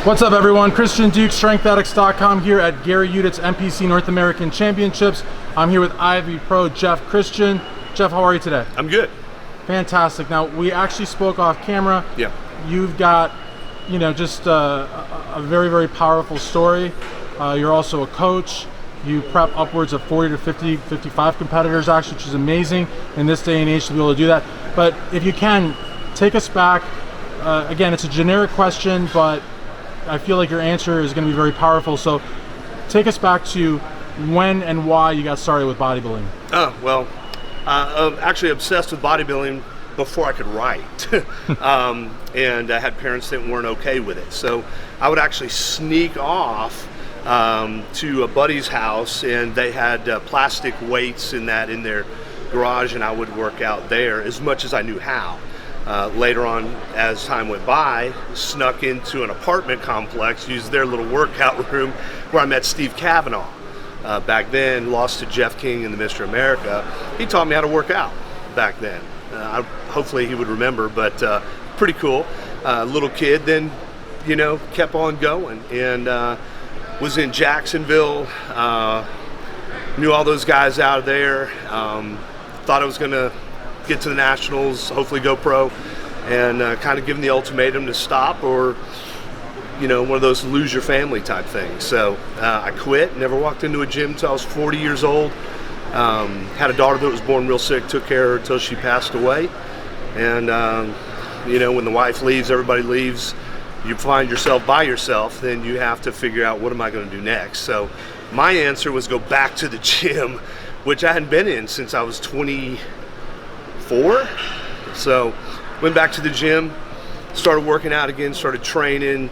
What's up, everyone? Christian Duke, StrengthAddicts.com here at Gary Udit's NPC North American Championships. I'm here with IFBB Pro Jeff Christian. Jeff, how are you today? I'm good. Fantastic. Now, we actually spoke off camera. Yeah. You've got, just a very, very powerful story. You're also a coach. You prep upwards of 40 to 50, 55 competitors, actually, which is amazing in this day and age to be able to do that. But if you can, take us back. Again, it's a generic question, but I feel like your answer is going to be very powerful. So take us back to when and why you got started with bodybuilding. I'm actually obsessed with bodybuilding before I could write. And I had parents that weren't okay with it. So I would actually sneak off to a buddy's house, and they had plastic weights in their garage, and I would work out there as much as I knew how. Later on, as time went by, snuck into an apartment complex, used their little workout room where I met Steve Cavanaugh. Back then, lost to Jeff King in the Mr. America. He taught me how to work out back then. Hopefully he would remember, but pretty cool. Little kid, then, kept on going, and was in Jacksonville, knew all those guys out there, thought I was going to get to the Nationals, hopefully go pro, and kind of given the ultimatum to stop or, one of those lose your family type things. So I quit, never walked into a gym until I was 40 years old. Had a daughter that was born real sick, took care of her until she passed away. And, when the wife leaves, everybody leaves, you find yourself by yourself, then you have to figure out, what am I going to do next? So my answer was go back to the gym, which I hadn't been in since I was 24. So went back to the gym, started working out again, started training,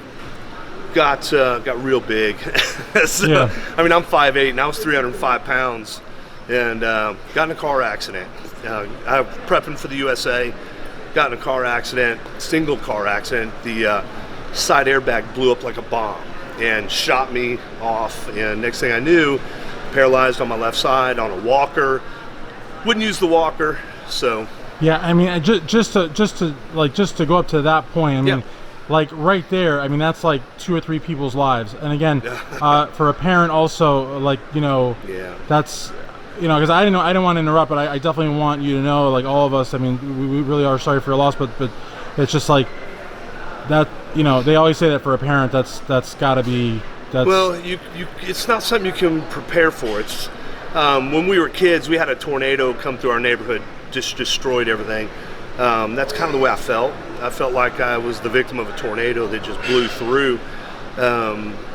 got real big. So, yeah. I mean, I'm 5'8", and I was 305 pounds, and got in a car accident. I was prepping for the USA, got in a car accident, single car accident. The side airbag blew up like a bomb and shot me off, and next thing I knew, paralyzed on my left side on a walker. Wouldn't use the walker, so. Yeah, I mean, just to go up to that point, I mean, like right there, I mean, that's like 2 or 3 people's lives. And again, for a parent also, that's, because I didn't want to interrupt, but I definitely want you to know, like all of us, I mean, we really are sorry for your loss, but it's just like that, they always say that for a parent, that's gotta be, well, it's not something you can prepare for. It's, when we were kids, we had a tornado come through our neighborhood, just destroyed everything. That's kind of the way I felt. I felt like I was the victim of a tornado that just blew through.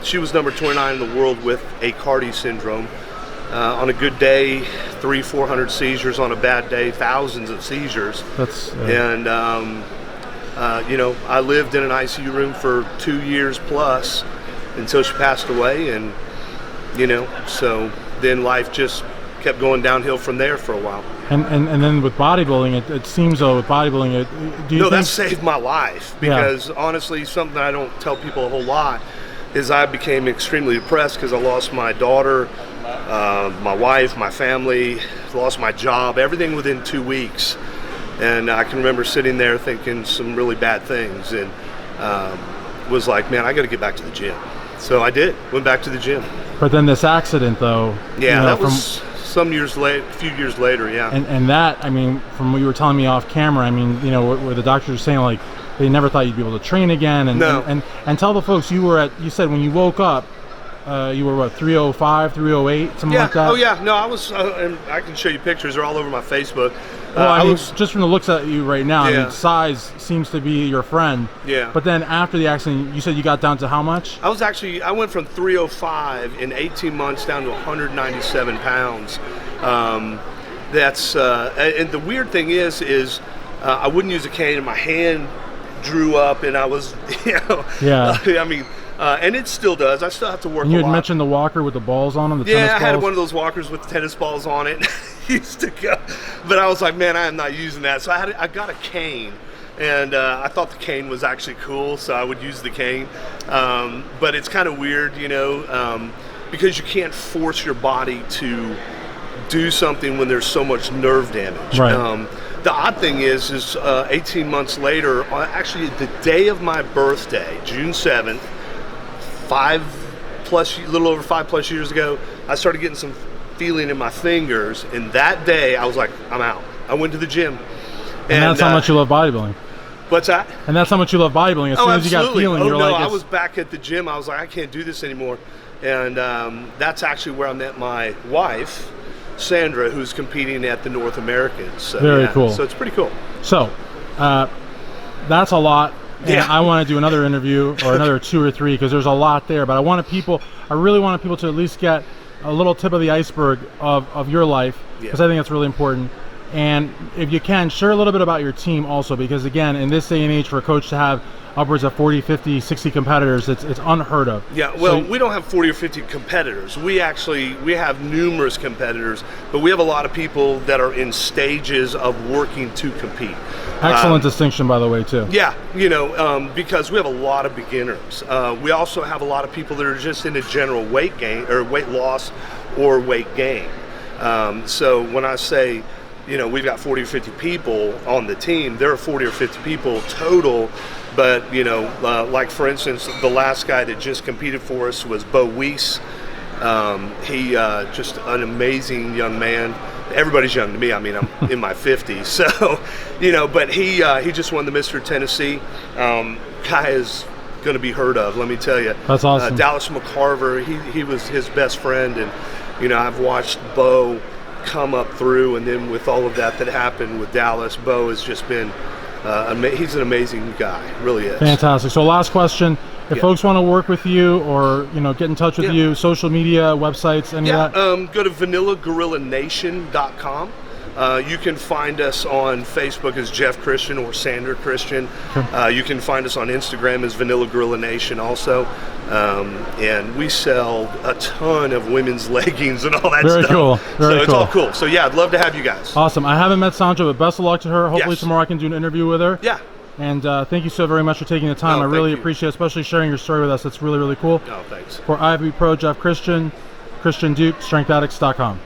She was number 29 in the world with Aicardi syndrome. On a good day, 300-400 seizures. On a bad day, thousands of seizures. And I lived in an ICU room for 2 years plus until she passed away, and so then life just kept going downhill from there for a while. And then with bodybuilding, it seems though with bodybuilding, that saved my life, because honestly, something I don't tell people a whole lot is I became extremely depressed because I lost my daughter, my wife, my family, lost my job, everything within 2 weeks. And I can remember sitting there thinking some really bad things, and was like, man, I got to get back to the gym. So I did, went back to the gym. But then this accident though. Yeah, that was some years late, a few years later, yeah. And that, I mean, from what you were telling me off camera, I mean, where the doctors were saying like they never thought you'd be able to train again, and tell the folks you said when you woke up, you were what, 305, 308, something like that? Oh yeah, no, I was, and I can show you pictures, they're all over my Facebook. Well, I mean, just from the looks at you right now, I mean, size seems to be your friend. Yeah. But then after the accident, you said you got down to how much? I went from 305 in 18 months down to 197 pounds. And the weird thing is I wouldn't use a cane, and my hand drew up, and I was, Yeah. I mean, and it still does. I still have to work a lot. You had mentioned the walker with the balls on them, the tennis balls? Yeah, I had one of those walkers with tennis balls on it. Used to go, but I was like, man, I am not using that. So I got a cane, and I thought the cane was actually cool, so I would use the cane. But it's kind of weird, because you can't force your body to do something when there's so much nerve damage. Right. The odd thing is 18 months later, actually the day of my birthday, June 7th, little over 5+ years ago, I started getting some feeling in my fingers, and that day I was like, I'm out. I went to the gym. And that's how much you love bodybuilding. What's that? And that's how much you love bodybuilding. As soon as you got feeling, you're like, I was back at the gym. I was like, I can't do this anymore. And that's actually where I met my wife, Sandra, who's competing at the North Americans. So, very cool. So it's pretty cool. So that's a lot. And I want to do another interview or another 2 or 3 because there's a lot there. But I really wanted people to at least get a little tip of the iceberg of your life, because I think that's really important. And if you can, share a little bit about your team also, because again, in this day and age, for a coach to have upwards of 40, 50, 60 competitors, it's unheard of. Yeah, well, we don't have 40 or 50 competitors. We have numerous competitors, but we have a lot of people that are in stages of working to compete. Excellent distinction, by the way, too. Yeah, because we have a lot of beginners. We also have a lot of people that are just in a general weight gain or weight loss or weight gain. So when I say, we've got 40 or 50 people on the team, there are 40 or 50 people total. But, like for instance, the last guy that just competed for us was Bo Weiss. He just an amazing young man. Everybody's young to me. I mean, I'm in my 50s. So, but he just won the Mr. Tennessee. Guy is going to be heard of, let me tell you. That's awesome. Dallas McCarver, he was his best friend. And, I've watched Bo come up through. And then with all of that happened with Dallas, Bo has just been... he's an amazing guy, really is. Fantastic. So last question, if folks want to work with you or get in touch with you, social media, websites, any of that? Go to vanillagorillaNation.com. You can find us on Facebook as Jeff Christian or Sandra Christian. You can find us on Instagram as Vanilla Gorilla Nation also. And we sell a ton of women's leggings and all that stuff. Very cool. Very so it's cool. all cool. So yeah, I'd love to have you guys. Awesome. I haven't met Sandra, but best of luck to her. Hopefully tomorrow I can do an interview with her. Yeah. And thank you so very much for taking the time. I really appreciate it, especially sharing your story with us. It's really, really cool. Oh, thanks. For IFBB Pro, Jeff Christian, Christian Duke, StrengthAddicts.com.